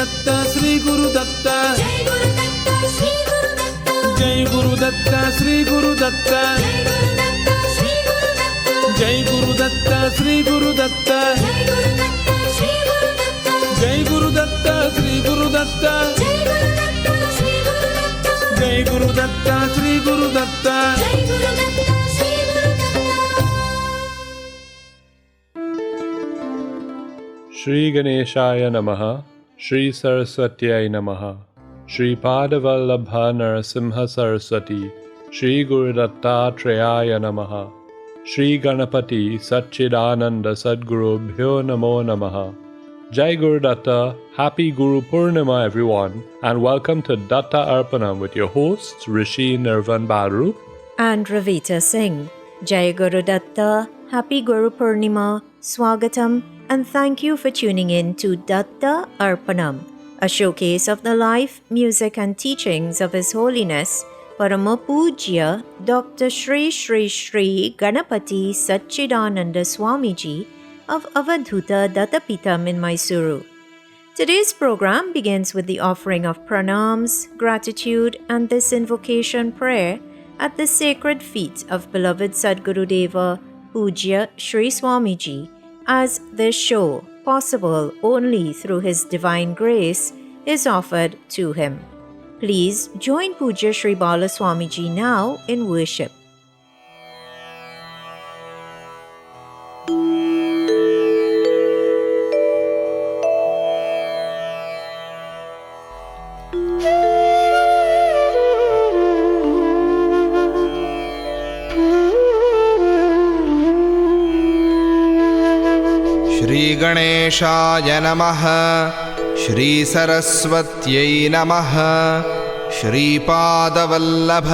Datta, Sri Guru Datta. Jai Guru Datta, Sri Guru Datta. Jai Guru Datta, Sri Guru Datta. Jai Guru Datta, Sri Guru Datta. Jai Guru Datta, Sri Guru Datta. Shri Ganeshaya Namaha, Shri Saraswatyai Namaha, Shri Padavallabha Narasimha Saraswati, Shri Guru Dattatreya Namaha, Shri Ganapati Satchidananda Sadgurubhyo Namo Namaha. Jai Guru Datta, Happy Guru Purnima everyone, and welcome to Datta Arpanam with your hosts Rishi Nirvan Baru and Ravita Singh. Jai Guru Datta, Happy Guru Purnima, Swagatam, and thank you for tuning in to Datta Arpanam, a showcase of the life, music and teachings of His Holiness Paramapujya Dr. Shri Shri Shri Ganapati Satchidananda Swamiji of Avadhuta Dattapitam in Mysuru. Today's program begins with the offering of pranams, gratitude and this invocation prayer at the sacred feet of beloved Sadgurudeva Pujya Shri Swamiji, as this show, possible only through His divine grace, is offered to him. Please join Pujya Shri Bala Swamiji now in worship. Shri गणेशाय नमः, श्री सरस्वत्यै नमः, श्री पादवल्लभ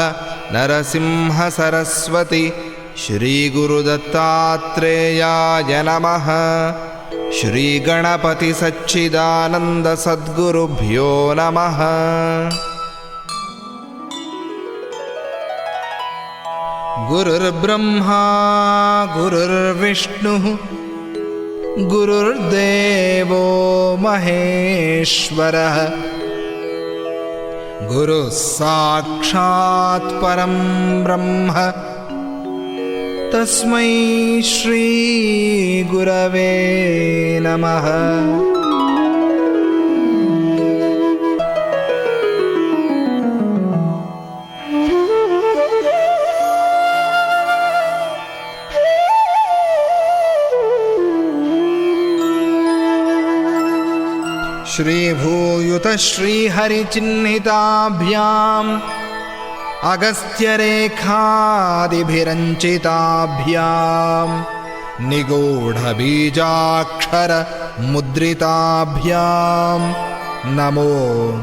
नरसिंह सरस्वती, श्री गुरुदत्तात्रेयाय नमः, श्री गणपति सच्चिदानंद सद्गुरुभ्यो नमः। गुरुर्ब्रह्मा गुरुर्विष्णुः गुरुर्देवो महेश्वरः, गुरुः साक्षात् परं ब्रह्म, तस्मै श्री गुरवे नमः। श्रीभूयुत श्रीहरिचिह्निताभ्याम् अगस्त्यरेखादिभिरञ्चिताभ्याम् निगूढबीजाक्षरमुद्रिताभ्याम् नमो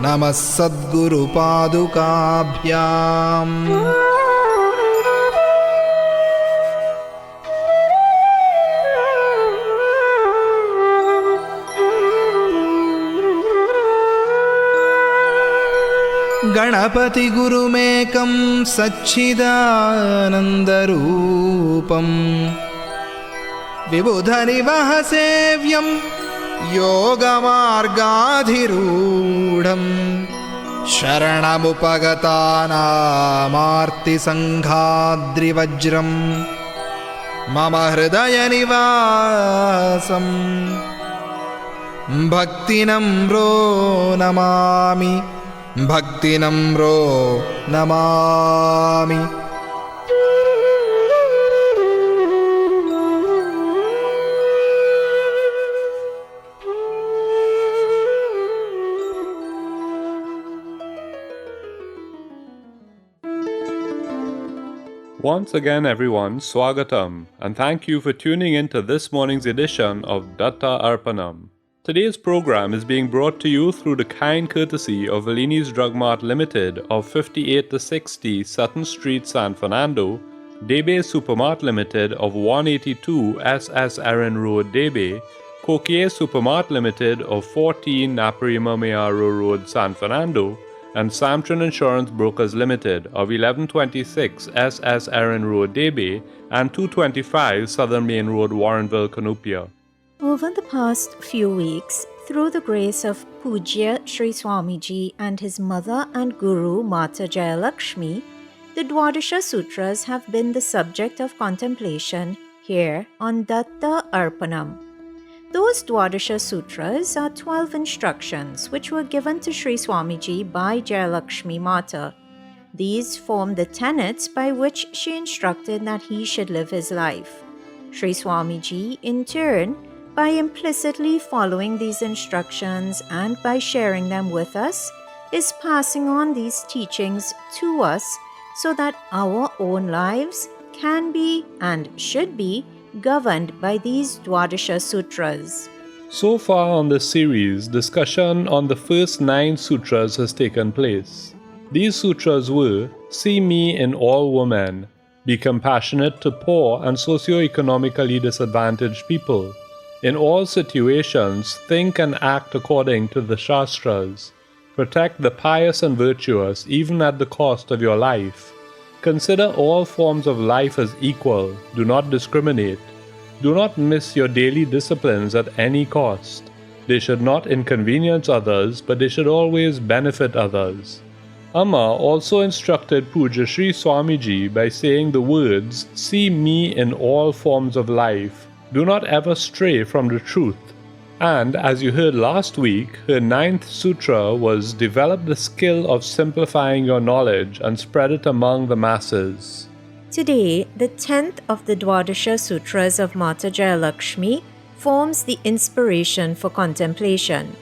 नमः सद्गुरुपादुकाभ्याम्। गणपति गुरुमेकं सच्चिदानन्दरूपं, विबुधनिवहसेव्यं योगमार्गाधिरूढं, शरणमुपगतानामार्तिसङ्घाद्रिवज्रं मम हृदयनिवासं भक्तिनम्रो Namami, भक्तिनम्रो Namami. Once again everyone, Swagatam, and thank you for tuning in to this morning's edition of Datta Arpanam. Today's program is being brought to you through the kind courtesy of Velini's Drug Mart Limited of 58 to 60 Sutton Street, San Fernando, Debe Supermart Limited of 182 SS Aaron Road, Debe, Coquier Supermart Limited of 14 Naparima Mayaro Road, San Fernando, and Samtron Insurance Brokers Limited of 1126 SS Aaron Road, Debe, and 225 Southern Main Road, Warrenville, Cunupia. Over the past few weeks, through the grace of Pujya Sri Swamiji and his mother and guru Mata Jayalakshmi, the Dwadasha Sutras have been the subject of contemplation here on Datta Arpanam. Those Dwadasha Sutras are 12 instructions which were given to Sri Swamiji by Jayalakshmi Mata. These form the tenets by which she instructed that he should live his life. Sri Swamiji, in turn, by implicitly following these instructions and by sharing them with us, is passing on these teachings to us so that our own lives can be and should be governed by these Dwadasha Sutras. So far on this series, discussion on the first 9 sutras has taken place. These sutras were: see me in all women, be compassionate to poor and socio-economically disadvantaged people, in all situations think and act according to the Shastras, protect the pious and virtuous even at the cost of your life, consider all forms of life as equal, do not discriminate, do not miss your daily disciplines at any cost. They should not inconvenience others, but they should always benefit others. Amma also instructed Pujya Sri Swamiji by saying the words, see me in all forms of life, do not ever stray from the truth. And as you heard last week, her 9th sutra was develop the skill of simplifying your knowledge and spread it among the masses. Today, the 10th of the Dwadasha Sutras of Mata Jayalakshmi forms the inspiration for contemplation.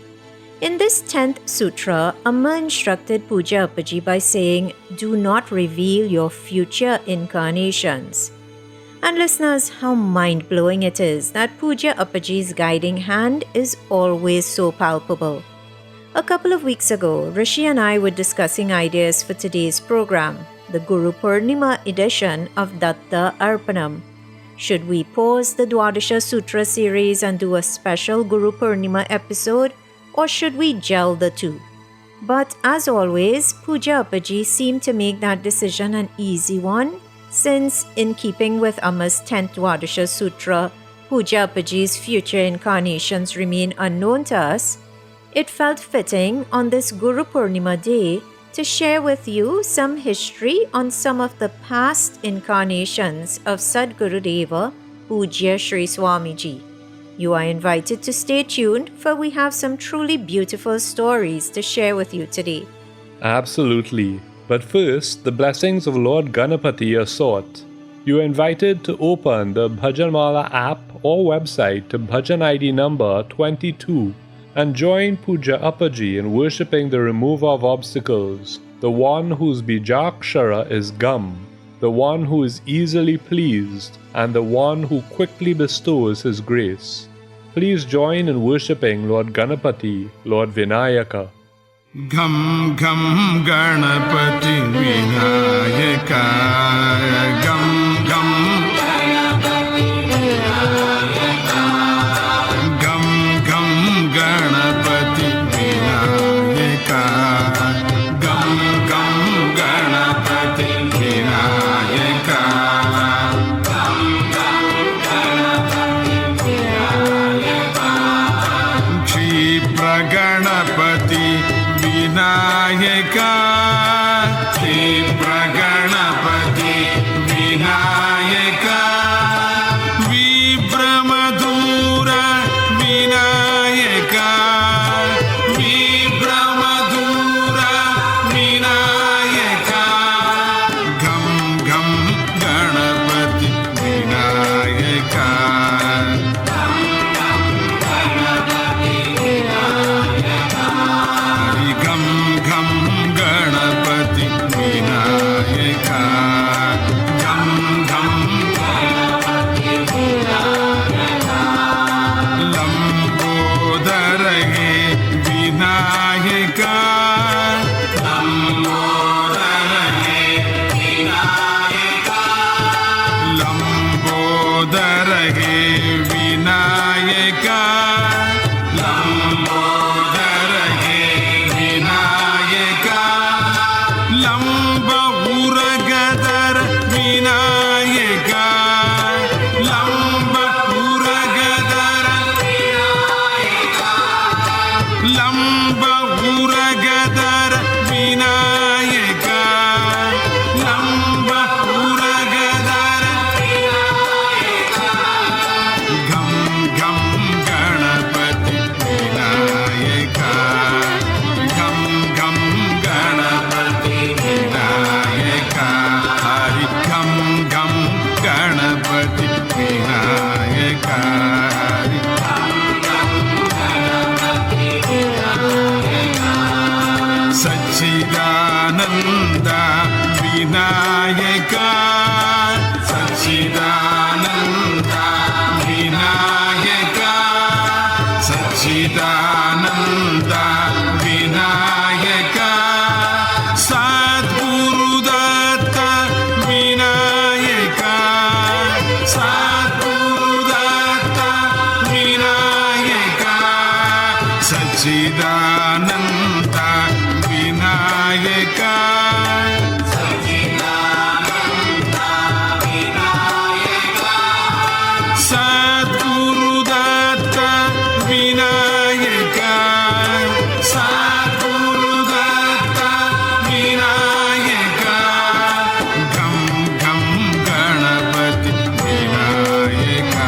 In this 10th sutra, Amma instructed Pujya Appaji by saying, do not reveal your future incarnations. And listeners, how mind-blowing it is that Pujya Appaji's guiding hand is always so palpable. A couple of weeks ago, Rishi and I were discussing ideas for today's program, the Guru Purnima edition of Datta Arpanam. Should we pause the Dwadasha Sutra series and do a special Guru Purnima episode, or should we gel the two? But as always, Pujya Appaji seemed to make that decision an easy one, since, in keeping with Amma's 10th Dwadasha Sutra, Pujya Appaji's future incarnations remain unknown to us, it felt fitting on this Guru Purnima day to share with you some history on some of the past incarnations of Sadguru Deva, Pujya Sri Swamiji. You are invited to stay tuned, for we have some truly beautiful stories to share with you today. Absolutely. But first, the blessings of Lord Ganapati are sought. You are invited to open the Bhajanmala app or website to Bhajan ID number 22 and join Pujya Appaji in worshipping the remover of obstacles, the one whose Bijakshara is Gam, the one who is easily pleased, and the one who quickly bestows his grace. Please join in worshipping Lord Ganapati, Lord Vinayaka. Gam Gam Ganapati Vinayaka, Gam Gam Gam Gam Ganapati Vinayaka, Gam Gam Ganapati Vinayaka, Gam Gam Ganapati Vinayaka, Kshipra Ganapati Vinayaka, Kshipra Ganapati Vinayaka, Vibramadura Vinayaka, Vibramadura Vinayaka, Gam Gam Ganapati Vinayaka, Gam Gam Ganapati Vinayaka, Gam Gam Ganapati Vinayaka, Gam Gam Lamba Uragadara Vinayaka. Lamba Uragadara Vinayaka. Gam Gam Ganapati Vinayaka. Gam Gam Ganapati Vinayaka. Hari Gam Gam Ganapati Vinayaka. Satchidananda Vinayaka. Satchidananda Vinayaka. Satchidananda Vinayaka. Sadguru Datta Vinayaka. Sadguru Datta Vinayaka. Satchidananda Vinayaka. Sadguru Datta Vinayaka. Sadguru Datta Vinayaka. Gam Gam Ganapati Vinayaka.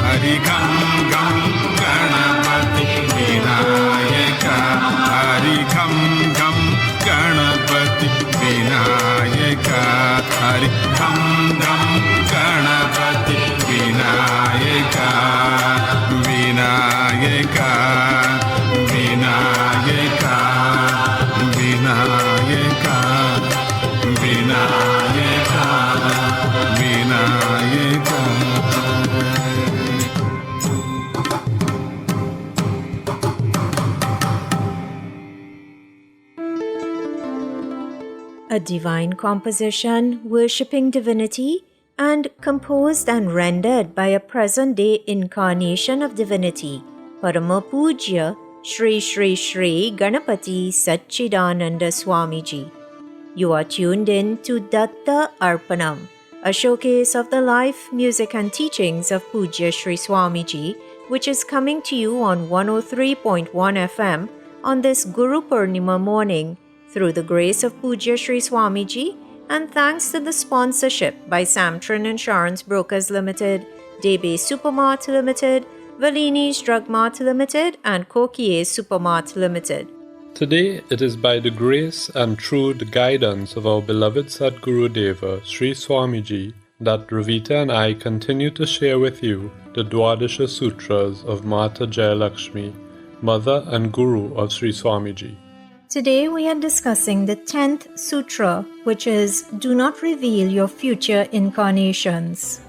Hari Gam Gam Ganapati Vinayaka. Hari Gam Gam Ganapati Vinayaka. Hari Gam Gam Ganapati Vinayaka. Vinayaka. Vinayaka. Vinayaka. Vinayaka. Vinayaka. A divine composition worshipping divinity and composed and rendered by a present-day incarnation of divinity, Parama Pujya Shri Shri Shri Ganapati Satchidananda Swamiji. You are tuned in to Datta Arpanam, a showcase of the life, music and teachings of Pujya Shri Swamiji, which is coming to you on 103.1 FM on this Guru Purnima morning through the grace of Pujya Shri Swamiji and thanks to the sponsorship by Samtran Insurance Brokers Limited, Debe Supermart Limited, Valini's Drug Mart Limited and Kokie Supermart Limited. Today it is by the grace and through the guidance of our beloved Sadguru Deva, Sri Swamiji, that Ravita and I continue to share with you the Dwadasha Sutras of Mata Jayalakshmi, Mother and Guru of Sri Swamiji. Today we are discussing the 10th Sutra, which is Do Not Reveal Your Future Incarnations.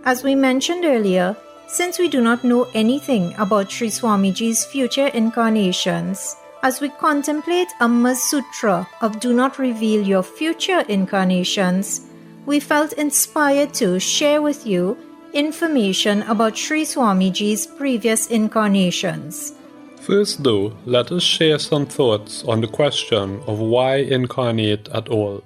As we mentioned earlier, since we do not know anything about Sri Swamiji's future incarnations, as we contemplate Amma's Sutra of Do Not Reveal Your Future Incarnations, we felt inspired to share with you information about Sri Swamiji's previous incarnations. First though, let us share some thoughts on the question of why incarnate at all.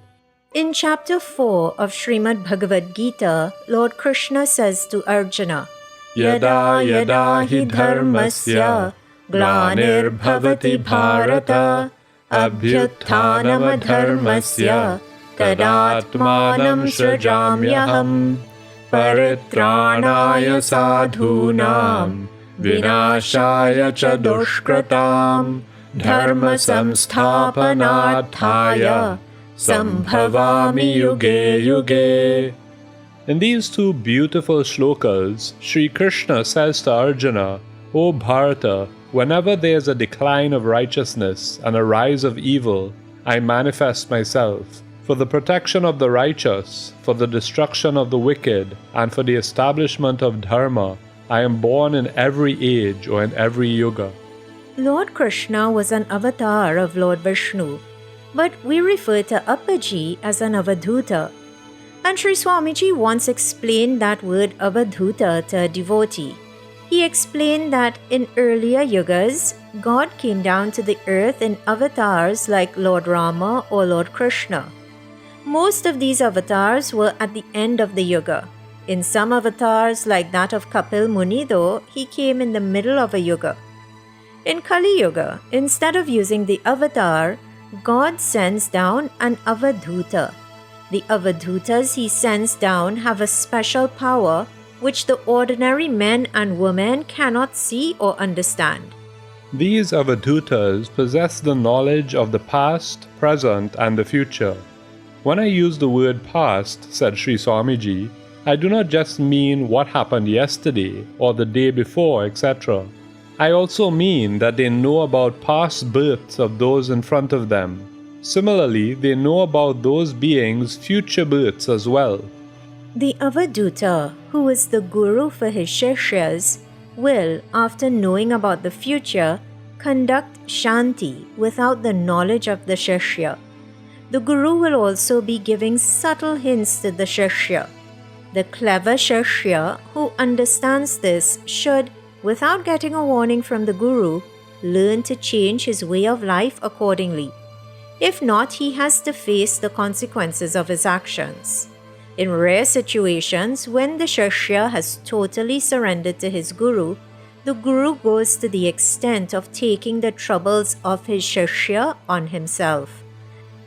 In chapter 4 of Srimad Bhagavad Gita, Lord Krishna says to Arjuna, Yada yada hi dharmasya glanir bhavati bharata abhyutthanam dharmasya tadatmanam srajamyaham paritranaya sadhunam vinashaya cha dushkratam dharma samsthapanarthaya sambhavami yuge yuge. In these two beautiful shlokas, Sri Krishna says to Arjuna, O Bharata, whenever there is a decline of righteousness and a rise of evil, I manifest myself. For the protection of the righteous, for the destruction of the wicked, and for the establishment of dharma, I am born in every age or in every yuga. Lord Krishna was an avatar of Lord Vishnu, but we refer to Appaji as an avadhuta. And Sri Swamiji once explained that word avadhuta to a devotee. He explained that in earlier yugas, God came down to the earth in avatars like Lord Rama or Lord Krishna. Most of these avatars were at the end of the yuga. In some avatars, like that of Kapil Muni though, he came in the middle of a yuga. In Kali Yuga, instead of using the avatar, God sends down an avadhuta. The avadhutas he sends down have a special power which the ordinary men and women cannot see or understand. These avadhutas possess the knowledge of the past, present, and the future. When I use the word past, said Sri Swamiji, I do not just mean what happened yesterday or the day before, etc. I also mean that they know about past births of those in front of them. Similarly, they know about those beings' future births as well. The avadhuta, who is the guru for his shishyas, will, after knowing about the future, conduct shanti without the knowledge of the shishya. The guru will also be giving subtle hints to the shishya. The clever shishya who understands this should, without getting a warning from the guru, learn to change his way of life accordingly. If not, he has to face the consequences of his actions. In rare situations, when the shishya has totally surrendered to his guru, the guru goes to the extent of taking the troubles of his shishya on himself.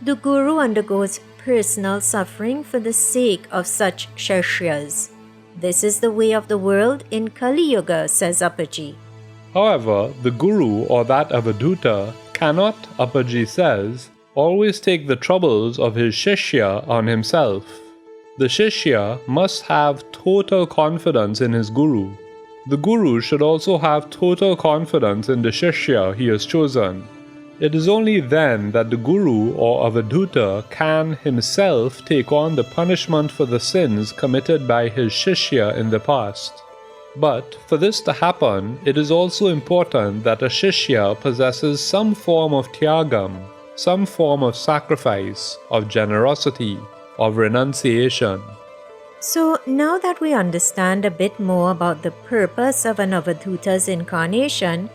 The guru undergoes personal suffering for the sake of such shishyas. This is the way of the world in Kali Yuga, says Appaji. However, the guru or that avadhuta cannot, Appaji says, always take the troubles of his shishya on himself. The shishya must have total confidence in his guru. The guru should also have total confidence in the shishya he has chosen. It is only then that the guru or avadhuta can himself take on the punishment for the sins committed by his shishya in the past. But for this to happen, it is also important that a shishya possesses some form of tyagam, some form of sacrifice, of generosity, of renunciation. So now that we understand a bit more about the purpose of an avadhuta's incarnation,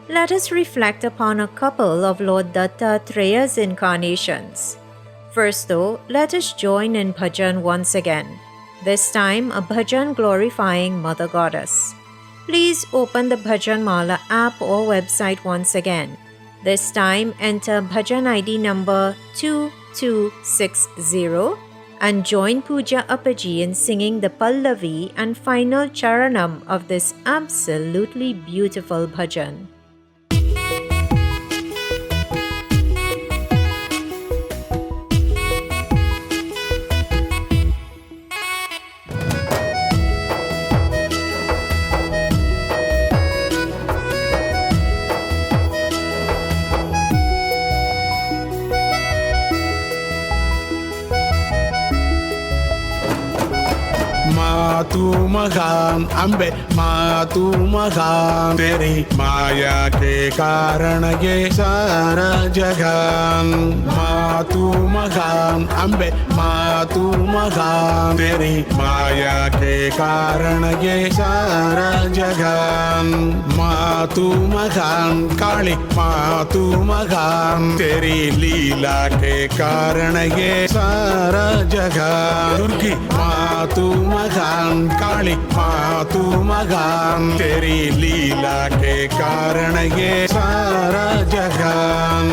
let us reflect upon a couple of Lord Dattatraya's incarnations. First though, let us join in bhajan once again, this time a bhajan glorifying Mother Goddess. Please open the Bhajan Mala app or website once again. This time enter bhajan ID number 2260 and join Pooja Appaji in singing the Pallavi and final charanam of this absolutely beautiful bhajan. तू महान अम्बे माँ तू महान तेरी माया के कारण ये सारा जहान माँ तू महान अम्बे माँ तू महान तेरी माया के कारण ये सारा जहान माँ तू महान काली माँ तू महान तेरी लीला के कारण ये सारा जहान दुर्गी माँ तू महान काली माँ तू महान तेरी लीला के कारण ये सारा जहान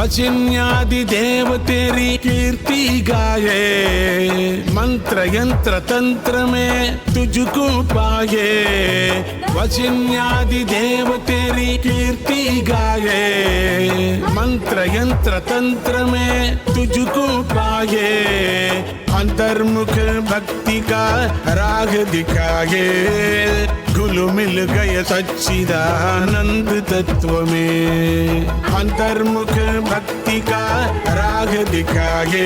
वचिन्यादि देव तेरी कीर्ति गाए मंत्र यंत्र तंत्र में तुझको पाए वचिन्यादि देव तेरी कीर्ति गाए मंत्र यंत्र तंत्र में तुझको पाए अंतर्मुख भक्ति का राग दिखाए घुल मिल गए सच्चिदानंद तत्व में। अंतर्मुख भक्ति का राग दिखाए,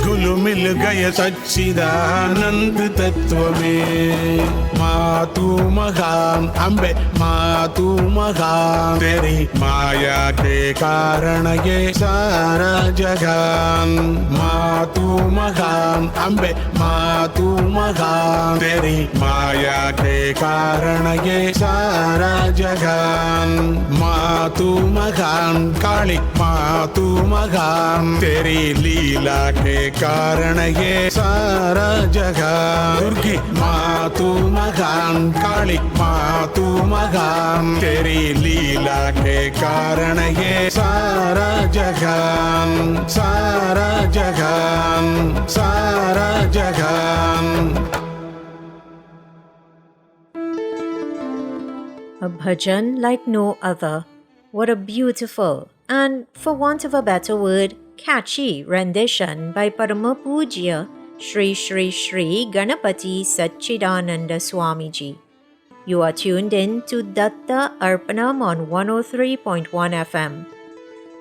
घुल मिल गए सच्चिदानंद तत्व में। मातु महान अम्बे मातु महान, तेरी माया के कारण ये सारा जहान। मातु महान अम्बे मातु महान, तेरी माया के कारण ये सारा जहान। मातु महान काली मातु महान, तेरी लीला के कारण ये सारा जहान। दुर्गी मातु महान काली मातु महान, तेरी लीला के कारण ये सारा जहान, सारा जहान, सारा जहान। A bhajan like no other. What a beautiful and, for want of a better word, catchy rendition by Parama Pujya Shri Shri Shri Ganapati Satchidananda Swamiji. You are tuned in to Datta Arpanam on 103.1 FM.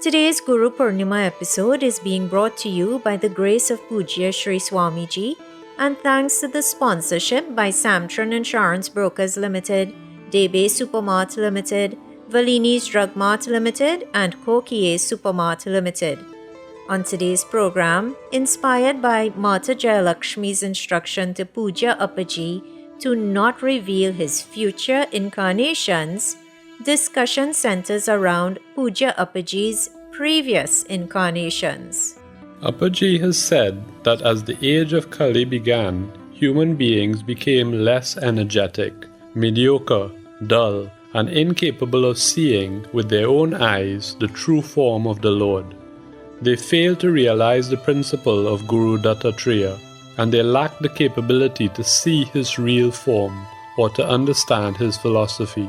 Today's Guru Purnima episode is being brought to you by the grace of Pujya Shri Swamiji and thanks to the sponsorship by Samtran Insurance Brokers Limited, Debe Supermart Limited, Valini's Drug Mart Limited and Kokie Supermart Limited. On today's program, inspired by Mata Jayalakshmi's instruction to Pujya Appaji to not reveal his future incarnations, discussion centers around Pujya Appaji's previous incarnations. Appaji has said that as the age of Kali began, human beings became less energetic, mediocre, dull, and incapable of seeing with their own eyes the true form of the Lord. They failed to realize the principle of Guru Dattatreya, and they lacked the capability to see his real form or to understand his philosophy.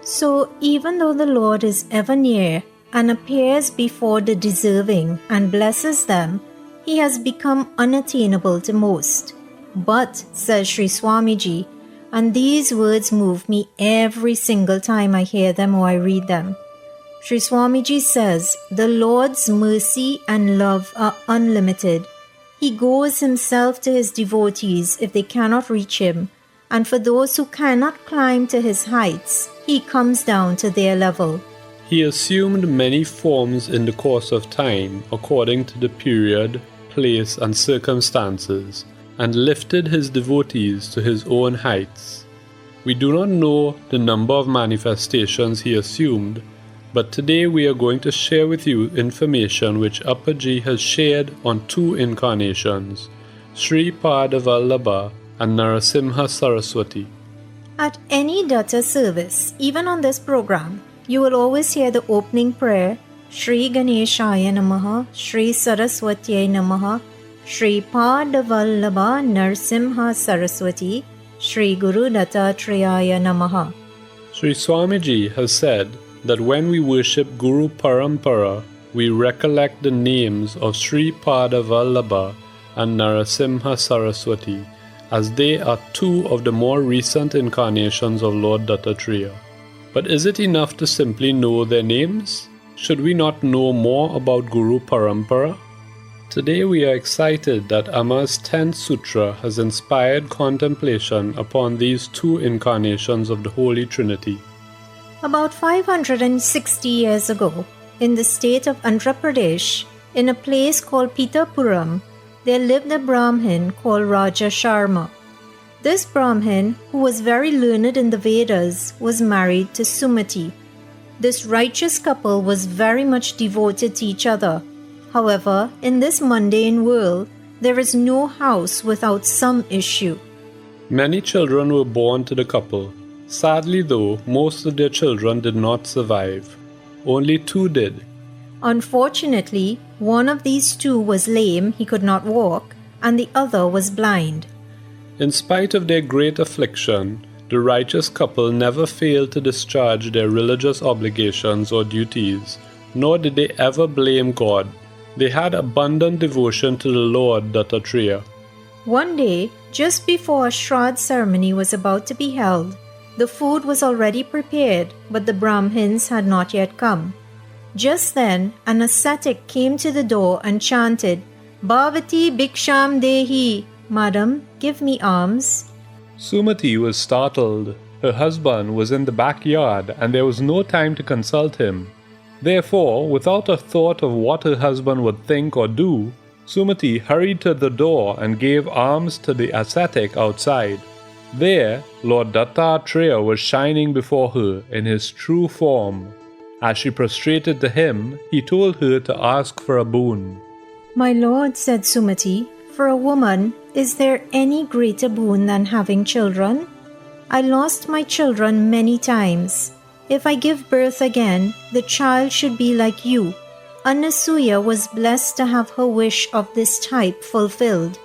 So, even though the Lord is ever near and appears before the deserving and blesses them, he has become unattainable to most. But, says Sri Swamiji, and these words move me every single time I hear them or I read them. Sri Swamiji says, the Lord's mercy and love are unlimited. He goes himself to his devotees if they cannot reach him, and for those who cannot climb to his heights, he comes down to their level. He assumed many forms in the course of time according to the period, place, and circumstances, and lifted his devotees to his own heights. We do not know the number of manifestations he assumed, but today we are going to share with you information which Appaji has shared on two incarnations, Sri Pada Vallabha and Narasimha Saraswati. At any Datta service, even on this program, you will always hear the opening prayer, Shri Ganeshaya Namaha, Shri Saraswatyai Namaha, Shri Pada Vallabha Narasimha Saraswati, Shri Guru Dattatreya Namaha. Sri Swamiji has said that when we worship Guru Parampara, we recollect the names of Sri Pada Vallabha and Narasimha Saraswati, as they are two of the more recent incarnations of Lord Dattatreya. But is it enough to simply know their names? Should we not know more about Guru Parampara? Today we are excited that Amma's 10th Sutra has inspired contemplation upon these two incarnations of the Holy Trinity. About 560 years ago, in the state of Andhra Pradesh, in a place called Pitapuram, there lived a Brahmin called Raja Sharma. This Brahmin, who was very learned in the Vedas, was married to Sumati. This righteous couple was very much devoted to each other. However, in this mundane world, there is no house without some issue. Many children were born to the couple. Sadly though, most of their children did not survive. Only 2 did. Unfortunately, one of these 2 was lame, he could not walk, and the other was blind. In spite of their great affliction, the righteous couple never failed to discharge their religious obligations or duties, nor did they ever blame God. They had abundant devotion to the Lord Dattatreya. One day, just before a Shraddh ceremony was about to be held, The food was already prepared, but the Brahmins had not yet come. Just then, an ascetic came to the door and chanted, Bhavati Bhiksham Dehi, Madam, give me alms. Sumati was startled. Her husband was in the backyard and there was no time to consult him. Therefore, without a thought of what her husband would think or do, Sumati hurried to the door and gave alms to the ascetic outside. There, Lord Dattatreya was shining before her in his true form. As she prostrated to him, he told her to ask for a boon. My lord, said Sumati, for a woman, is there any greater boon than having children? I lost my children many times. If I give birth again, the child should be like you. Anasuya was blessed to have her wish of this type fulfilled.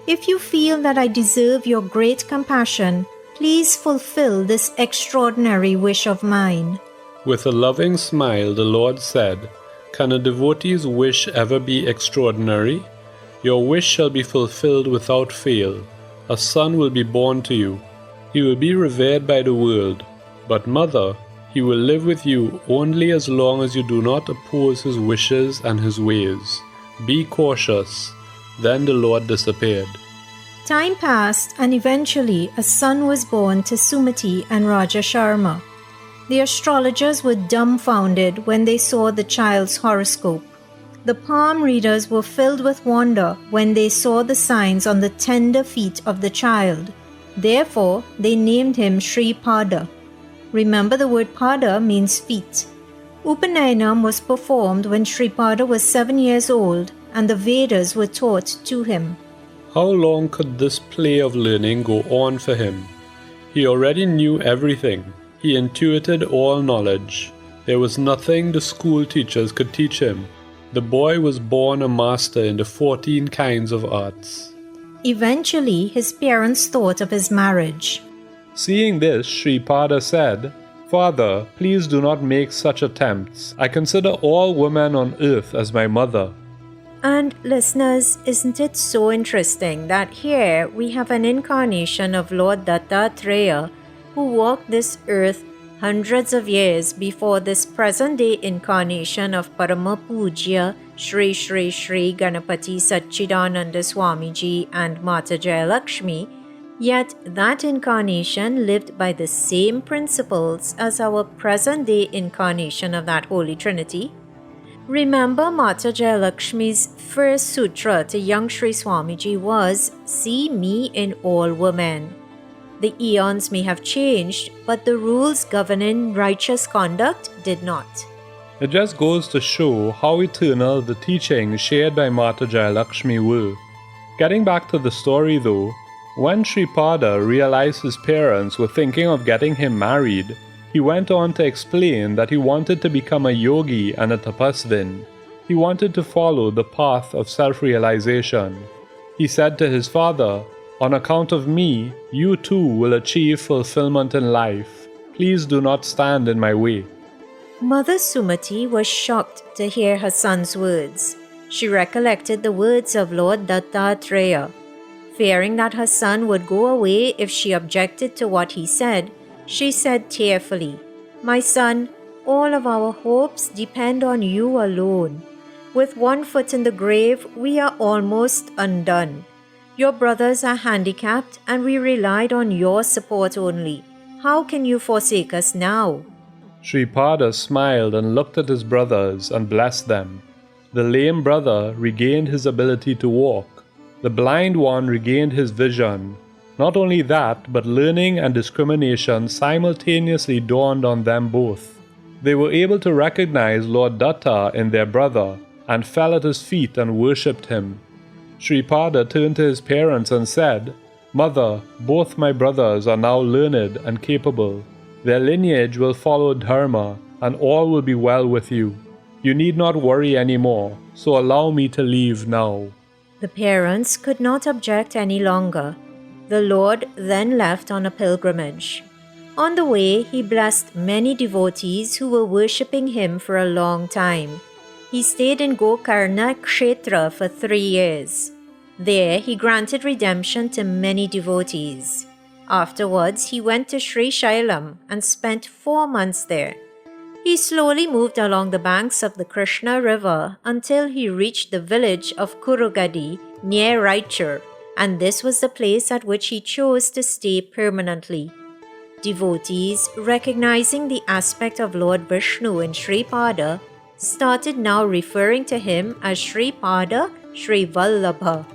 If you feel that I deserve your great compassion, please fulfill this extraordinary wish of mine. With a loving smile, the Lord said, Can a devotee's wish ever be extraordinary? Your wish shall be fulfilled without fail. A son will be born to you. He will be revered by the world. But mother, he will live with you only as long as you do not oppose his wishes and his ways. Be cautious. Then the Lord disappeared. Time passed and eventually a son was born to Sumati and Raja Sharma. The astrologers were dumbfounded when they saw the child's horoscope. The palm readers were filled with wonder when they saw the signs on the tender feet of the child. Therefore, they named him Sri Pada. Remember, the word Pada means feet. Upanayinam was performed when Sri Pada was 7 years old and the Vedas were taught to him. How long could this play of learning go on for him? He already knew everything. He intuited all knowledge. There was nothing the school teachers could teach him. The boy was born a master in the 14 kinds of arts. Eventually, his parents thought of his marriage. Seeing this, Sri Pada said, Father, please do not make such attempts. I consider all women on earth as my mother. And listeners, isn't it so interesting that here we have an incarnation of Lord Dattatreya who walked this earth hundreds of years before this present-day incarnation of Parama Pujya Shri Shri Shri Ganapati Satchidananda Swamiji and Mata Jayalakshmi, yet that incarnation lived by the same principles as our present-day incarnation of that Holy Trinity. Remember, Mata Jayalakshmi's first sutra to young Shri Swamiji was, See me in all women. The eons may have changed, but the rules governing righteous conduct did not. It just goes to show how eternal the teachings shared by Mata Jayalakshmi were. Getting back to the story though, when Sri Pada realized his parents were thinking of getting him married, he went on to explain that he wanted to become a yogi and a tapasvin. He wanted to follow the path of self-realization. He said to his father, On account of me, you too will achieve fulfillment in life. Please do not stand in my way. Mother Sumati was shocked to hear her son's words. She recollected the words of Lord Dattatreya. Fearing that her son would go away if she objected to what he said, she said tearfully, My son, all of our hopes depend on you alone. With one foot in the grave, we are almost undone. Your brothers are handicapped and we relied on your support only. How can you forsake us now? Sri Pada smiled and looked at his brothers and blessed them. The lame brother regained his ability to walk. The blind one regained his vision. Not only that, but learning and discrimination simultaneously dawned on them both. They were able to recognize Lord Datta in their brother and fell at his feet and worshipped him. Sri Pada turned to his parents and said, Mother, both my brothers are now learned and capable. Their lineage will follow Dharma, and all will be well with you. You need not worry anymore, so allow me to leave now. The parents could not object any longer. The Lord then left on a pilgrimage. On the way, he blessed many devotees who were worshipping him for a long time. He stayed in Gokarna Kshetra for 3 years. There, he granted redemption to many devotees. Afterwards, he went to Sri Shailam and spent 4 months there. He slowly moved along the banks of the Krishna river until he reached the village of Kurugadi near Raichur, and this was the place at which he chose to stay permanently. Devotees, recognizing the aspect of Lord Vishnu in Sripada, started now referring to him as Sripada Sri Vallabha.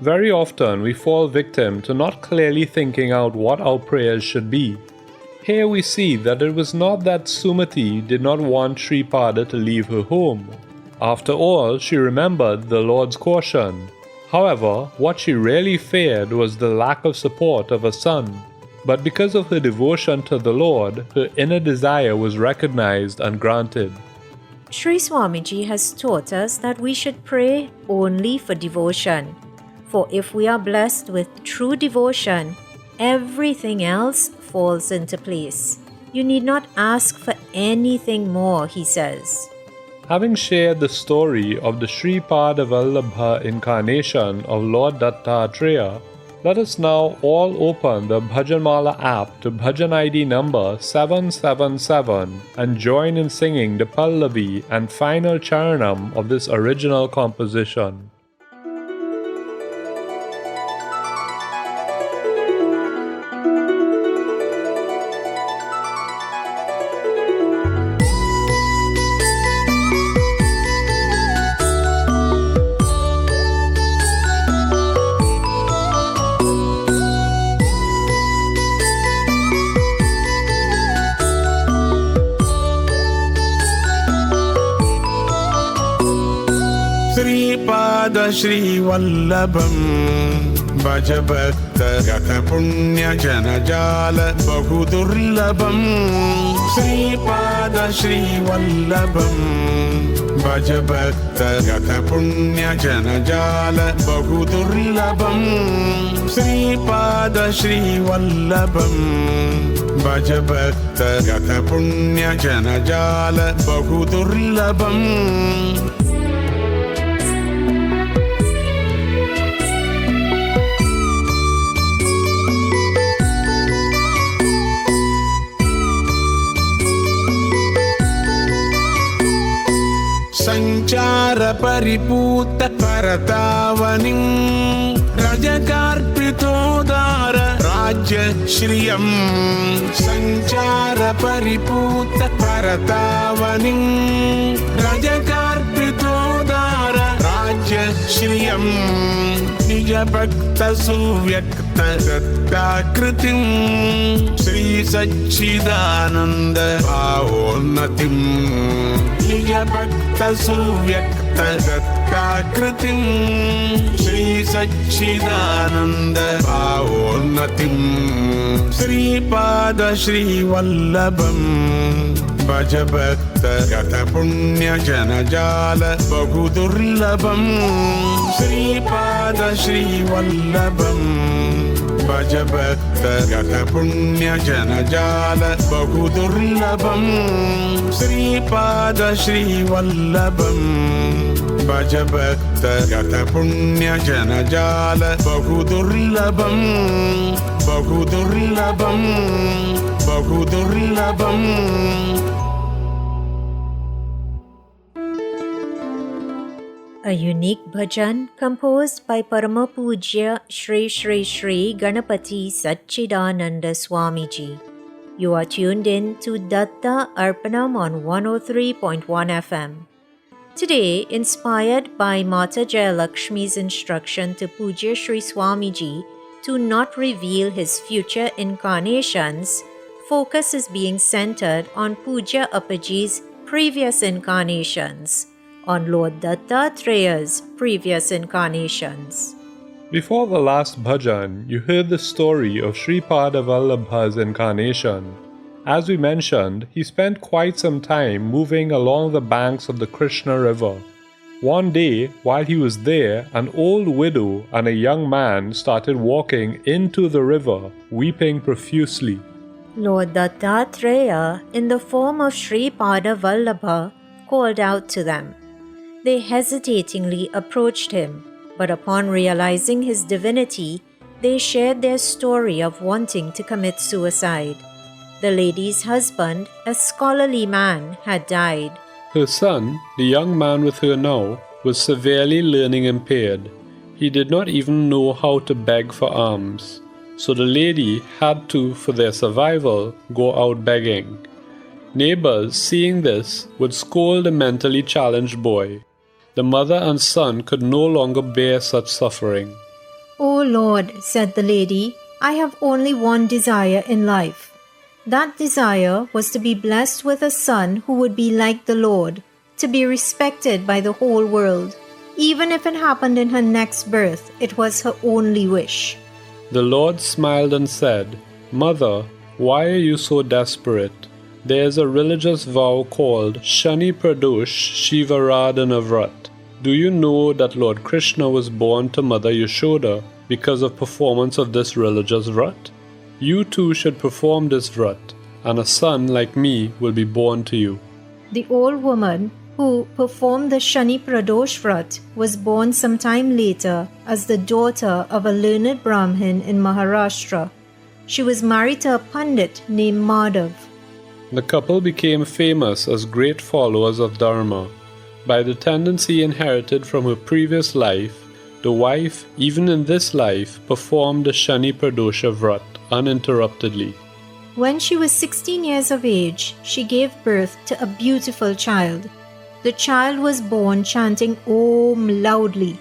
Very often we fall victim to not clearly thinking out what our prayers should be. Here we see that it was not that Sumati did not want Sripada to leave her home. After all, she remembered the Lord's caution. However, what she really feared was the lack of support of a son. But because of her devotion to the Lord, her inner desire was recognized and granted. Sri Swamiji has taught us that we should pray only for devotion. For if we are blessed with true devotion, everything else falls into place. You need not ask for anything more, he says. Having shared the story of the Sripada Vallabha incarnation of Lord Dattatreya, let us now all open the Bhajanmala app to Bhajan ID number 777 and join in singing the Pallavi and final Charanam of this original composition. Shripad श्रीवल्लभं भज भक्त गत पुण्य जन जाल बहु दुर्लभं श्रीपाद श्रीवल्लभं भज भक्त गत पुण्य जन जाल बहु दुर्लभं श्रीपाद श्रीवल्लभं भज भक्त गत पुण्य जन जाल बहु दुर्लभं संचार परिपूत परतावनिं रजकार्पितोदार राज्य श्रियं संचार परिपूत परतावनिं रजकार्पितोदार राज्य श्रियं निज भक्त सुव्यक्त दत्ताकृतिं श्री सच्चिदानंद भावोन्नतिं निज भक्त सुव्यक्त दत्ताकृतिं श्री सच्चिदानंद भावोन्नतिं श्रीपाद श्रीवल्लभं भज भक्त गत पुण्य जन जाल बहु दुर्लभं श्रीपाद श्रीवल्लभं भज भक्त गत पुण्य जन जाल बहु दुर्लभं श्रीपाद श्रीवल्लभं भज भक्त गत पुण्य जन जाल बहु दुर्लभं बहु दुर्लभं बहु दुर्लभं A unique bhajan composed by Parama Pujya Shri Shri Shri Ganapati Satchidananda Swamiji. You are tuned in to Datta Arpanam on 103.1 FM. Today, inspired by Mata Jayalakshmi's instruction to Pujya Shri Swamiji to not reveal his future incarnations, focus is being centered on Pujya Appaji's previous incarnations, on Lord Dattatreya's previous incarnations. Before the last bhajan, you heard the story of Sripada Vallabha's incarnation. As we mentioned, he spent quite some time moving along the banks of the Krishna river. One day, while he was there, an old widow and a young man started walking into the river, weeping profusely. Lord Dattatreya, in the form of Sripada Vallabha, called out to them. They hesitatingly approached him, but upon realizing his divinity, they shared their story of wanting to commit suicide. The lady's husband, a scholarly man, had died. Her son, the young man with her now, was severely learning impaired. He did not even know how to beg for alms, so the lady had to, for their survival, go out begging. Neighbors, seeing this, would scold the mentally challenged boy. The mother and son could no longer bear such suffering. "O Lord," said the lady, "I have only one desire in life." That desire was to be blessed with a son who would be like the Lord, to be respected by the whole world. Even if it happened in her next birth, it was her only wish. The Lord smiled and said, "Mother, why are you so desperate? There is a religious vow called Shani Pradosh Shivaradhana Vrat. Do you know that Lord Krishna was born to Mother Yashoda because of performance of this religious vrat? You too should perform this vrat, and a son like me will be born to you." The old woman who performed the Shani Pradosh Vrat was born some time later as the daughter of a learned Brahmin in Maharashtra. She was married to a Pandit named Madhav. The couple became famous as great followers of Dharma. By the tendency inherited from her previous life, the wife, even in this life, performed the Shani Pradosha Vrat uninterruptedly. When she was 16 years of age, she gave birth to a beautiful child. The child was born chanting Om loudly.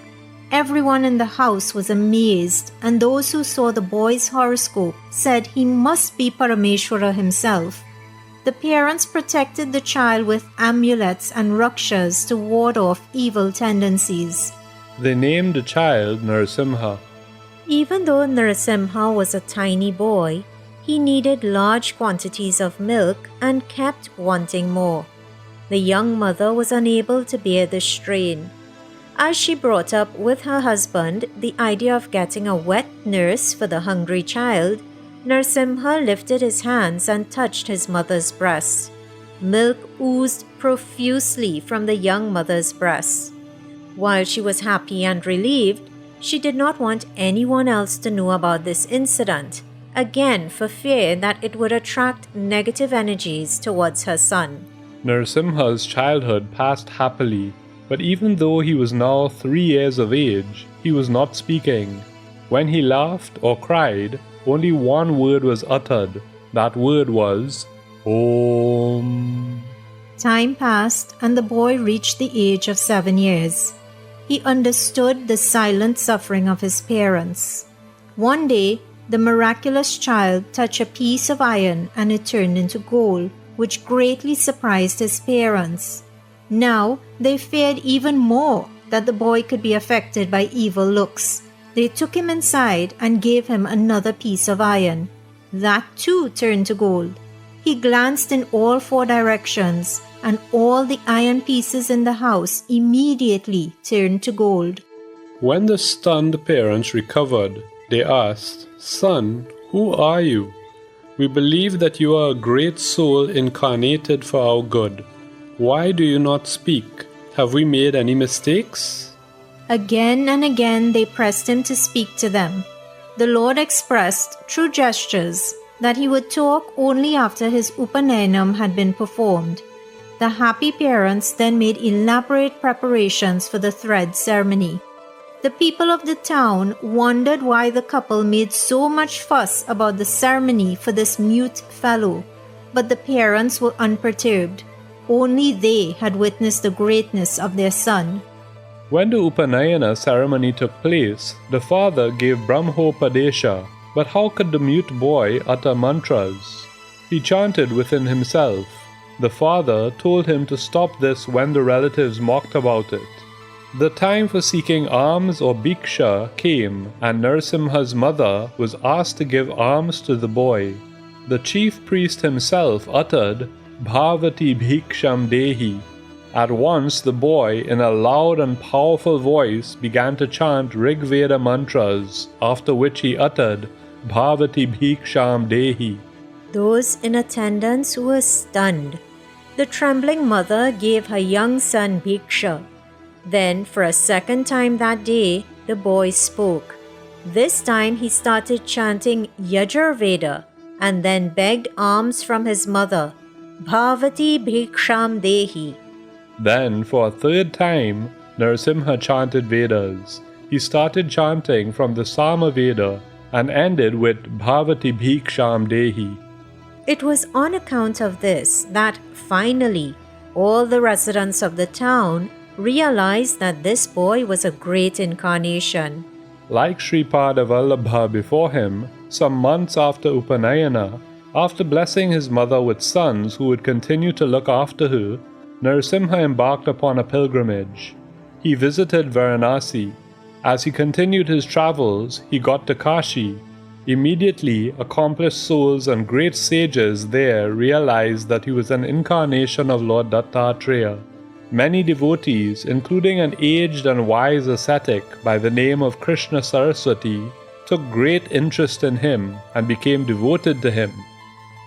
Everyone in the house was amazed, and those who saw the boy's horoscope said he must be Parameshwara himself. The parents protected the child with amulets and rakshas to ward off evil tendencies. They named the child Narasimha. Even though Narasimha was a tiny boy, he needed large quantities of milk and kept wanting more. The young mother was unable to bear the strain. As she brought up with her husband the idea of getting a wet nurse for the hungry child, Narasimha lifted his hands and touched his mother's breast. Milk oozed profusely from the young mother's breast. While she was happy and relieved, she did not want anyone else to know about this incident, again for fear that it would attract negative energies towards her son. Narasimha's childhood passed happily, but even though he was now 3 years of age, he was not speaking. When he laughed or cried, only one word was uttered. That word was Om. Time passed and the boy reached the age of 7 years. He understood the silent suffering of his parents. One day, the miraculous child touched a piece of iron and it turned into gold, which greatly surprised his parents. Now, they feared even more that the boy could be affected by evil looks. They took him inside and gave him another piece of iron. That too turned to gold. He glanced in all 4 directions, and all the iron pieces in the house immediately turned to gold. When the stunned parents recovered, they asked, "Son, who are you? We believe that you are a great soul incarnated for our good. Why do you not speak? Have we made any mistakes?" Again and again they pressed him to speak to them. The Lord expressed through gestures that he would talk only after his Upanayam had been performed. The happy parents then made elaborate preparations for the thread ceremony. The people of the town wondered why the couple made so much fuss about the ceremony for this mute fellow, but the parents were unperturbed. Only they had witnessed the greatness of their son. When the Upanayana ceremony took place, the father gave Brahmopadesha, but how could the mute boy utter mantras? He chanted within himself. The father told him to stop this when the relatives mocked about it. The time for seeking alms or bhiksha came, and Narasimha's mother was asked to give alms to the boy. The chief priest himself uttered, "Bhavati bhiksham dehi." At once the boy, in a loud and powerful voice, began to chant Rig Veda mantras, after which he uttered, "Bhavati bhiksham dehi." Those in attendance were stunned. The trembling mother gave her young son bhiksha. Then, for a second time that day, the boy spoke. This time he started chanting Yajurveda and then begged alms from his mother, Bhavati Bhiksham Dehi. Then, for a third time, Narasimha chanted Vedas. He started chanting from the Sama Veda and ended with Bhavati Bhiksham Dehi. It was on account of this that finally all the residents of the town realized that this boy was a great incarnation. Like Sripada Vallabha before him, some months after Upanayana, after blessing his mother with sons who would continue to look after her, Narasimha embarked upon a pilgrimage. He visited Varanasi. As he continued his travels, he got to Kashi. Immediately, accomplished souls and great sages there realized that he was an incarnation of Lord Dattatreya. Many devotees, including an aged and wise ascetic by the name of Krishna Saraswati, took great interest in him and became devoted to him.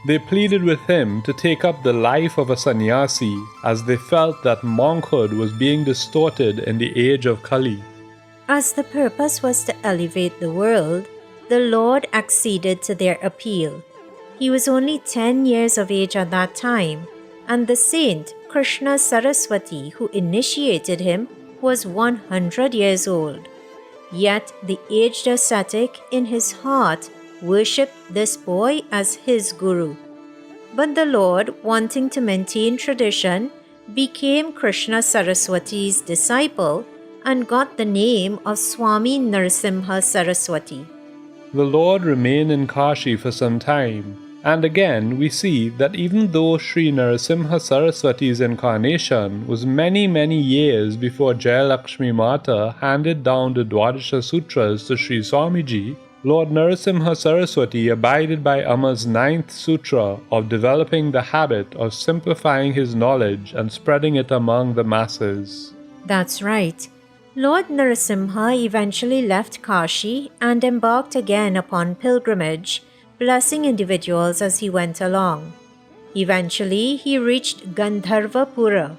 They pleaded with him to take up the life of a sannyasi as they felt that monkhood was being distorted in the age of Kali. As the purpose was to elevate the world, the Lord acceded to their appeal. He was only 10 years of age at that time, and the saint Krishna Saraswati, who initiated him, was 100 years old. Yet the aged ascetic in his heart worshipped this boy as his guru. But the Lord, wanting to maintain tradition, became Krishna Saraswati's disciple and got the name of Swami Narasimha Saraswati. The Lord remained in Kashi for some time, and again we see that even though Sri Narasimha Saraswati's incarnation was many years before Jayalakshmi Mata handed down the Dwadasha Sutras to Sri Swamiji, Lord Narasimha Saraswati abided by Amma's 9th sutra of developing the habit of simplifying his knowledge and spreading it among the masses. That's right. Lord Narasimha eventually left Kashi and embarked again upon pilgrimage, blessing individuals as he went along. Eventually, he reached Gandharvapura.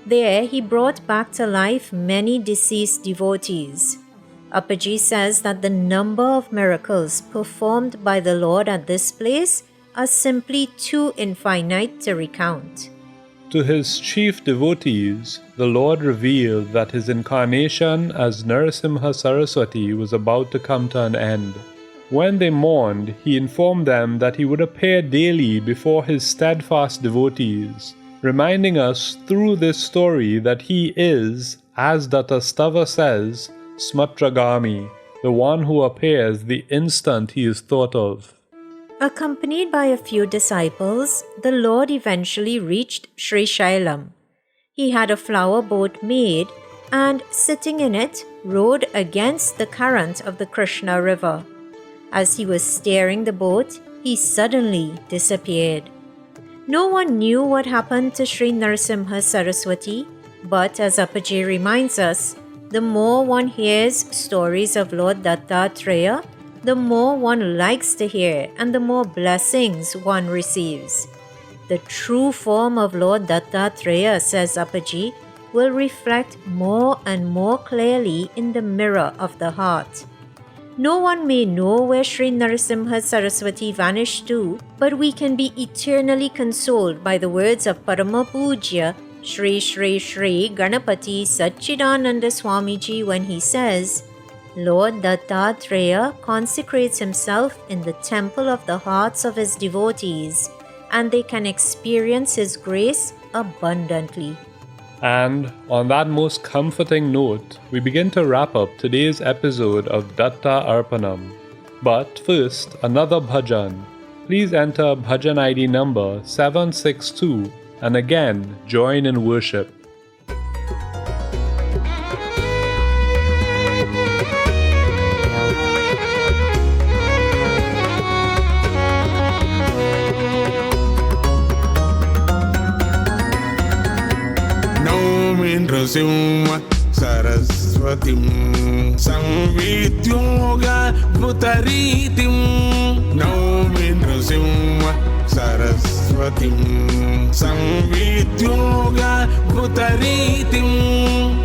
There, he brought back to life many deceased devotees. Appaji says that the number of miracles performed by the Lord at this place are simply too infinite to recount. To his chief devotees, the Lord revealed that his incarnation as Narasimha Saraswati was about to come to an end. When they mourned, he informed them that he would appear daily before his steadfast devotees, reminding us through this story that he is, as Datta Stava says, Smatragami, the one who appears the instant he is thought of. Accompanied by a few disciples, the Lord eventually reached Sri Shailam. He had a flower boat made and, sitting in it, rowed against the current of the Krishna river. As he was steering the boat, he suddenly disappeared. No one knew what happened to Sri Narasimha Saraswati, but as Appaji reminds us, the more one hears stories of Lord Dattatreya, the more one likes to hear and the more blessings one receives. The true form of Lord Dattatreya, says Appaji, will reflect more and more clearly in the mirror of the heart. No one may know where Sri Narasimha Saraswati vanished to, but we can be eternally consoled by the words of Parama Pujya Shri Shri Shri Ganapati Satchidananda Swamiji when he says, Lord Dattatreya consecrates himself in the temple of the hearts of his devotees, and they can experience his grace abundantly. And on that most comforting note, we begin to wrap up today's episode of Datta Arpanam. But first, another bhajan. Please enter bhajan ID number 762 and again join in worship. Nrsimha Saraswatim Samvidyoga Bhutaritim Naumi Nrsimha Saraswatim Samvidyoga Bhutaritim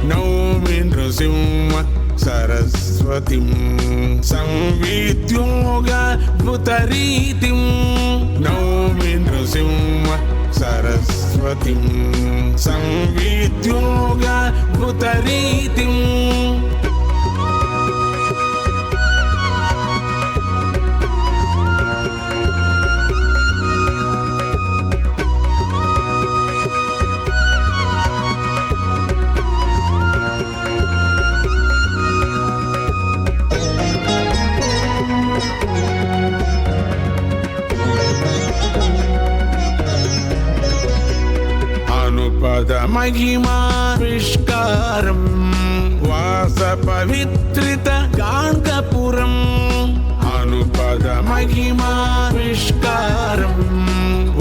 Naumi Nrsimha Saraswatim सरस्वतीं संविद्योगाद्भुतरीतिं नौमि नृसिंह सरस्वतीं संविद्योगाद्भुतरीतिम् महिमाविष्कारं वासपवित्रित गाङ्गपुरम् अनुपद महिमाविष्कारं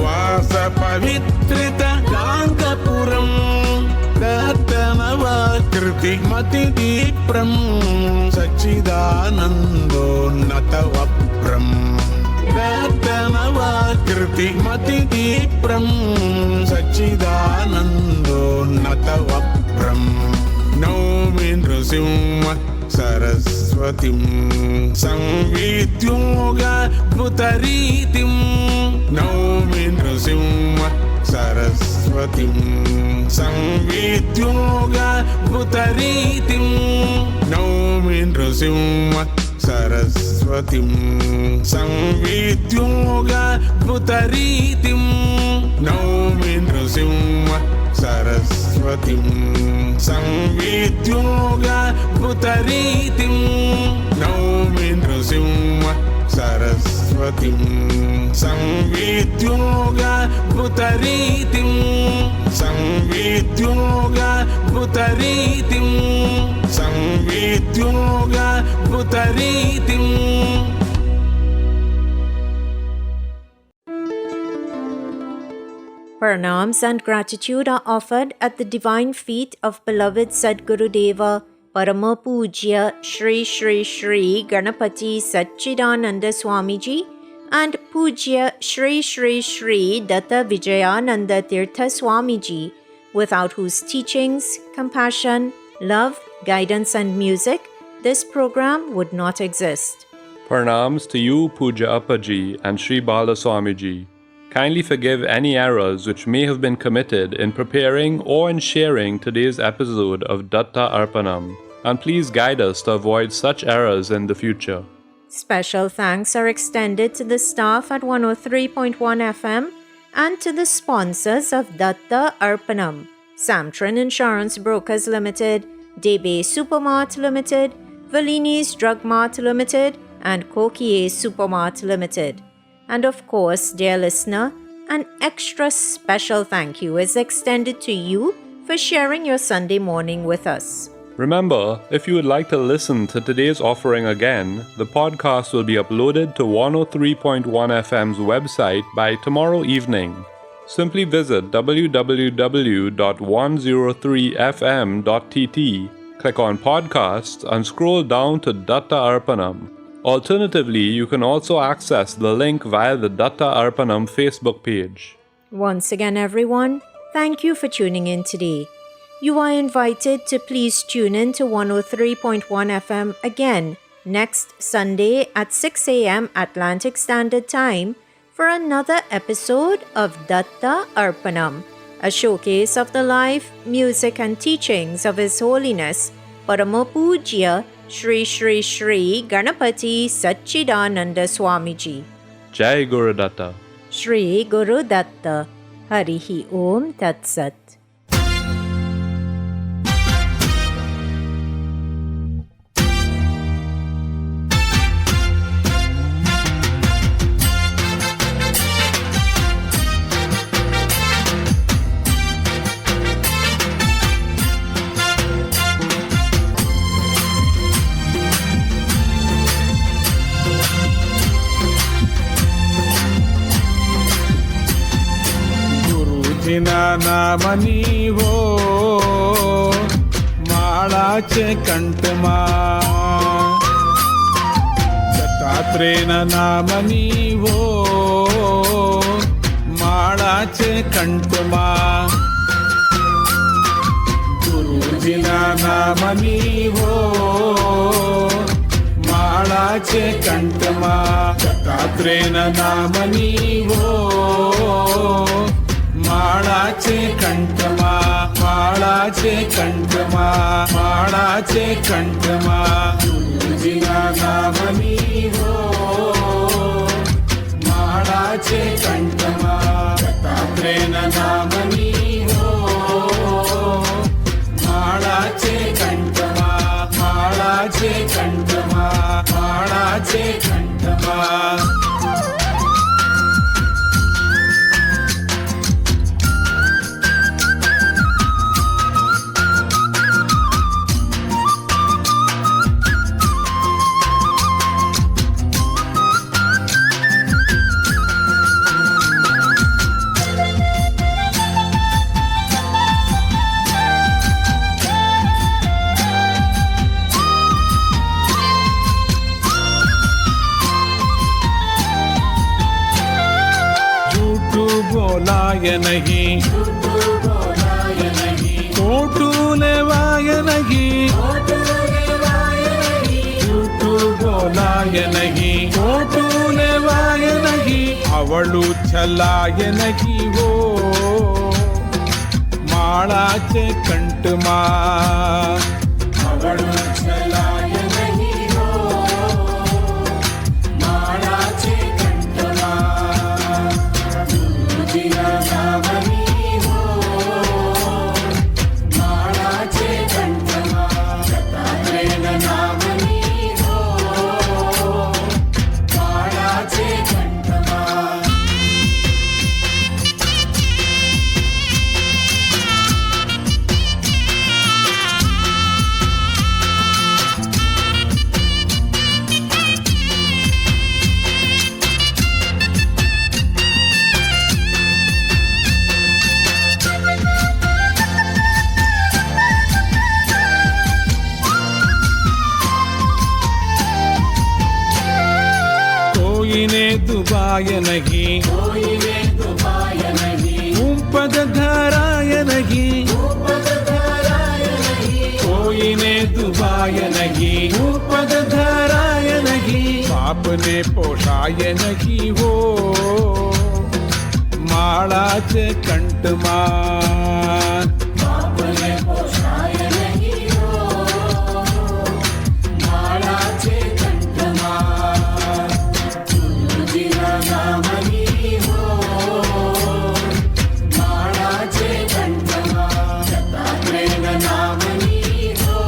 वासपवित्रित गाङ्गपुरम् दत्तनवाकृतिमतिदीप्रं सच्चिदानन्दोन्नतवप्रम् दत्तनवाकृतिमतिदीप्रं सच्चिदानन्दोन्नतवप्रं नौमि नृसिंह सरस्वतीं संविद्योगाद्भुतरीतिं नौमि नृसिंह सरस्वतीं संविद्योगाद्भुतरीतिं नौमि नृसिंह सरस्वतीं संविद्योगाद्भुतरीतिं नौमि नृसिंह सरस्वतीं संविद्योगाद्भुतरीतिं नौमि नृसिंह सरस्वतीं संविद्योगाद्भुतरीतिं संविद्योगाद्भुतरीतिं संविद्योगाद्भुतरीतिम् Pranams and gratitude are offered at the divine feet of beloved Sadgurudeva, Parama Pujya Shri Shri Shri Ganapati Satchidananda Swamiji and Pujya Shri Shri Shri Datta Vijayananda Tirtha Swamiji, without whose teachings, compassion, love, guidance and music, this program would not exist. Pranams to you, Puja Appaji and Sri Bala Swamiji. Kindly forgive any errors which may have been committed in preparing or in sharing today's episode of Datta Arpanam, and please guide us to avoid such errors in the future. Special thanks are extended to the staff at 103.1 FM and to the sponsors of Datta Arpanam: Samtran Insurance Brokers Limited, Debe Supermart Limited, Valini's Drug Mart Limited, and Kokie Supermart Limited. And of course, dear listener, an extra special thank you is extended to you for sharing your Sunday morning with us. Remember, if you would like to listen to today's offering again, the podcast will be uploaded to 103.1 FM's website by tomorrow evening. Simply visit www.103fm.tt, click on Podcasts and scroll down to Datta Arpanam. Alternatively, you can also access the link via the Datta Arpanam Facebook page. Once again, everyone, thank you for tuning in today. You are invited to please tune in to 103.1 FM again next Sunday at 6 a.m. Atlantic Standard Time for another episode of Datta Arpanam, a showcase of the life, music and teachings of His Holiness Parama Pujya Shri Shri Shri Ganapati Satchidananda Swamiji. Jai Guru Datta. Shri Guru Datta. Harihi Om Tat Sat. नामनी हो माळाचे कंठमा दत्तात्रेय नामनी हो माळाचे कंठमा गुरुजीना नामनी हो माळाचे कंठमा दत्तात्रेय नामनी हो माळाचे कंठमा माळाचे कंठमा माळाचे कंठमा तुझिया नामनी हो माळाचे कंठमा दत्तात्रेय नामनी हो माळाचे कंठमा माळाचे कंठमा माळाचे कंठमा बोलाय नहीं कोटू लेवाय नहीं झूठू बोलाय नहीं कोटू लेवाय नहीं अवळू छलाय नहीं वो माळाचे कंठमा अवळू छलाय नहीं वो माळाचे कंठमा नामनी हो माळाचे कंठमा दत्तात्रेय नामनी हो माळाचे कंठमा दुबाय नहीं ऊपद धराय नहीं कोई ने दुबाय नहीं ऊपद धराय नहीं पाप ने पोषाय नहीं हो माळाचे कंठमा पाप ने पोषाय नहीं हो माळाचे कंठमा नामनी हो माळाचे कंठमा दत्तात्रेय नामनी हो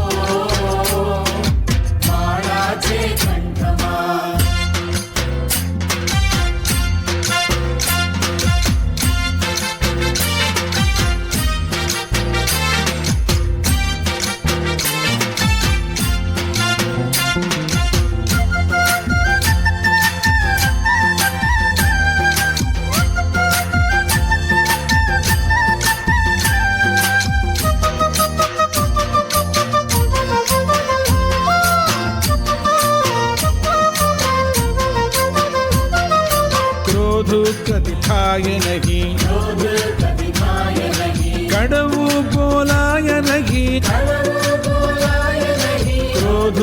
माळाचे कंठमा दिखाय नहीं कड़वू बोलाय नहीं क्रोध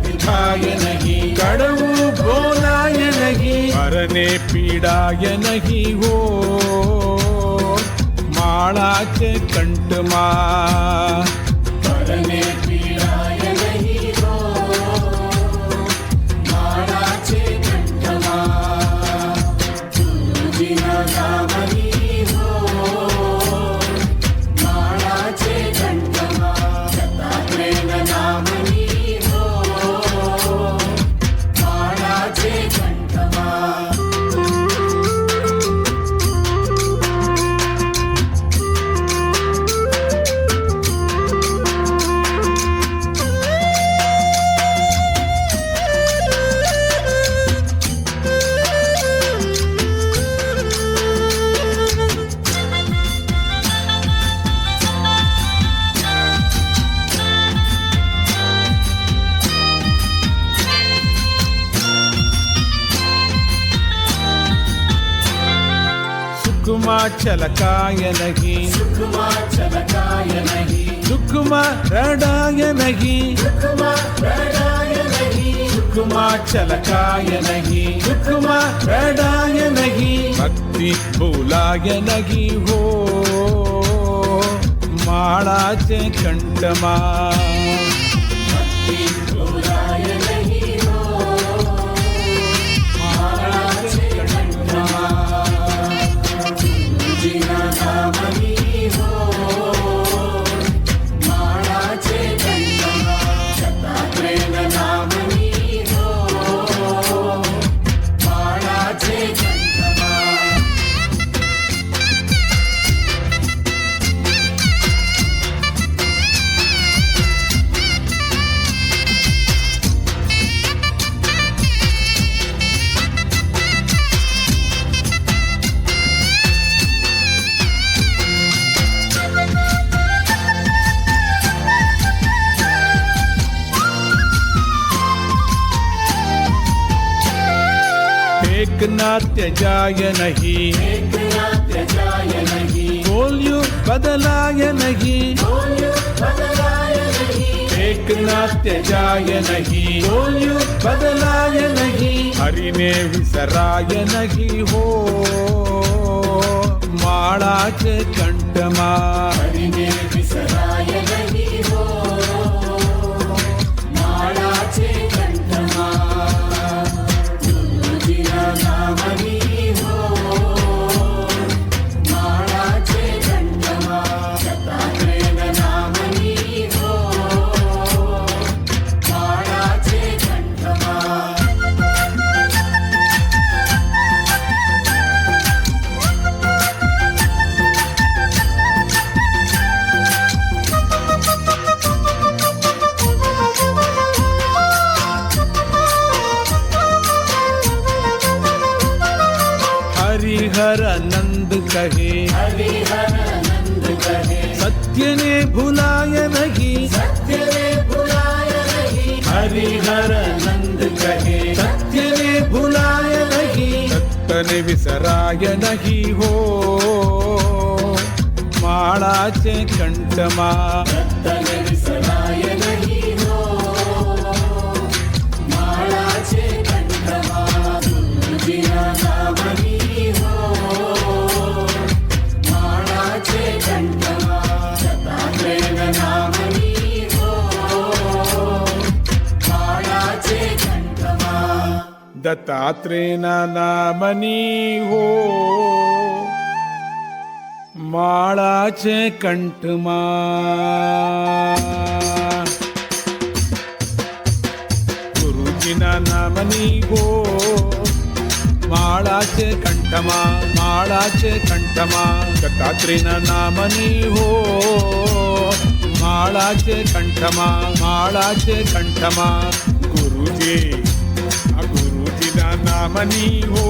दिखाय नहीं कड़वू बोलाय नहीं मरने पीड़ाय नहीं हो माळाचे कंठमा मरने पीड़ाय नहीं हो माळाचे कंठमा नामनी हो माळाचे कंठमा दत्तात्रेय नामनी हो माळाचे कंठमा सुखमा चलकाय नहीं दुखमा रडाय नहीं नहीं, दुखमा चलकाय नहीं, दुखमा रडाय नहीं, भक्ती भुलाय नहीं हो माळाचे कंठमा. भक्ती भुलाय नहीं हो माळाचे कंठमा. तुझीना नामनी हो माळाचे कंठमा. दत्तात्रेय नामनी हो माळाचे कंठमा. एक नाट्य जाय नहीं, एक नाट्य जाय नहीं, बोलियो बदलाय नहीं, बोलियो बदलाय नहीं, एक नाट्य जाय नहीं, बोलियो बदलाय नहीं, हरि ने विसराय नहीं हो माळाचे कंठमा. हरि ने विसराय नहीं हो माळाचे कंठमा. नामनी हो माळाचे कंठमा. दत्तात्रेय नामनी हो माळाचे कंठमा. हरिहर नंद कहे, हरिहर नंद कहे, सत्य ने भुलाय नहीं, सत्य ने भुलाय नहीं, हरिहर नंद कहे, सत्य ने भुलाय नहीं, सत्य ने विसराय नहीं हो माळाचे कंठमा. सत्य ने विसराय नहीं हो माळाचे कंठमा. तुझीना नामनी हो माळाचे कंठमा. दत्तात्रेय नामनी हो माळाचे कंठमा. दत्तात्रेय नामनी हो माळाचे कंठमा. गुरुजीना नामनी हो माळाचे कंठमा. माळाचे कंठमा. दत्तात्रेय नामनी हो माळाचे कंठमा. माळाचे कंठमा. गुरुजी गुरुजीना नामनी हो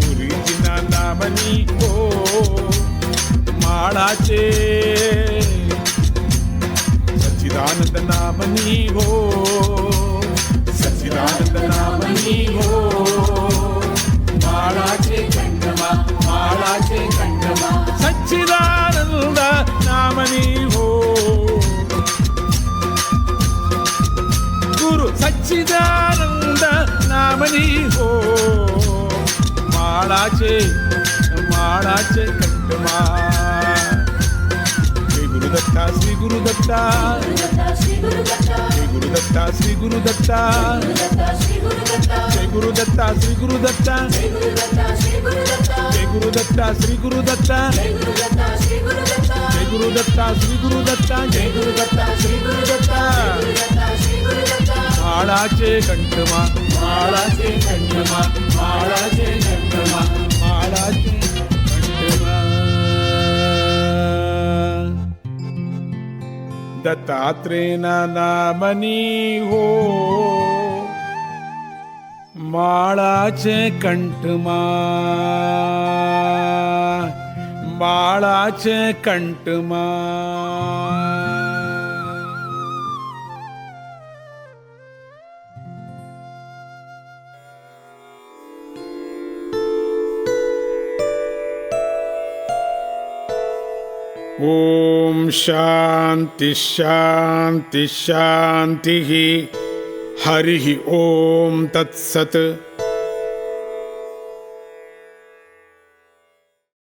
गुरुजीना नामनी हो माळाचे. सच्चिदानंद नामनी हो सच्चिदानंद नामनी हो माळाचे कंठमा. माळाचे कंठमा. सच्चिदानंद नामनी हो गुरु सच्चिदानंद नामनी हो माळाचे माळाचे कंठमा. श्री गुरुदत्ता श्री गुरुदत्ता श्री गुरुदत्ता श्री गुरुदत्ता श्री गुरुदत्ता श्री गुरुदत्ता श्री गुरुदत्ता श्री गुरुदत्ता जय गुरुदत्ता श्री गुरुदत्ता जय गुरुदत्ता श्री गुरुदत्ता. माळाचे कंठमा. माळाचे कंठमा. माळाचे कंठमा. माळाचे कंठमा. दत्तात्रेय नामनी हो माळाचे कंठमा. माळाचे कंठमा. ओम शांति शांति शांति. हरिः ॐ तत्सत्।